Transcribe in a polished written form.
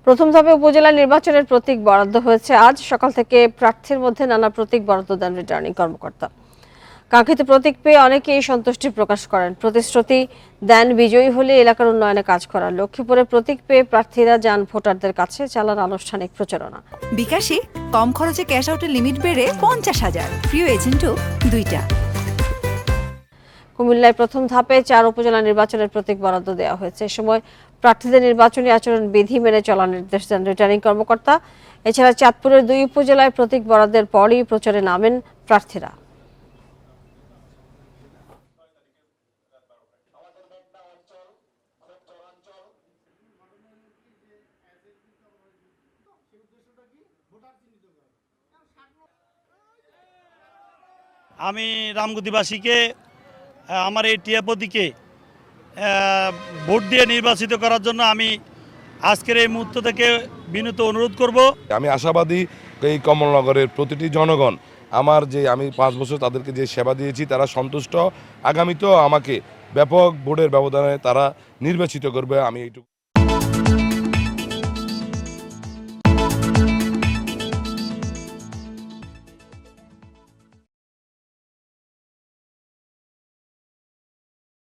প্রথম ধাপে উপজেলা নির্বাচনের প্রতীক বরাদ্দ হয়েছে। আজ সকাল থেকে প্রার্থীর মধ্যে নানা প্রতীক বরাদ্দ দেন রিটার্নিং কর্মকর্তা। কাঙ্ক্ষিত প্রতীক পেয়ে অনেকেই সন্তুষ্টি প্রকাশ করেন। প্রতিশ্রুতি দেন বিজয়ী হলে এলাকার উন্নয়নে কাজ করার। লক্ষ্মীপুরে প্রতীক পেয়ে প্রার্থীরা যান ভোটারদের কাছে, চালান আনুষ্ঠানিক প্রচারণা। বিকাশে কম খরচে ক্যাশ আউটের লিমিট বেড়ে 50,000, প্রিয় এজেন্টও 2টা। কুমিল্লায় প্রথম ধাপে 4 উপজেলা নির্বাচনের প্রতীক বরাদ্দ দেওয়া হয়েছে। এ সময় প্রার্থীদের নির্বাচনী আচরণ বিধি মেনে চলার নির্দেশ দেন রিটার্নিং কর্মকর্তা। এছাড়া চাঁদপুরের 2 উপজেলায় প্রতীক বরাদ্দের পরই প্রচারে নামেন প্রার্থীরা। আমি রামগতিবাসীকে আমার এই টিয়া প্রতীকে ভোট দিয়ে নির্বাচিত করার জন্য আমি আজকের এই মুহূর্ত থেকে বিনীত অনুরোধ করব। আমি আশাবাদী এই কমলনগরের প্রতিটি জনগণ আমি 5 বছর তাদেরকে যে সেবা দিয়েছি তারা সন্তুষ্ট। আগামীতেও আমাকে ব্যাপক ভোটের ব্যবধানে তারা নির্বাচিত করবে, আমি এইটুকু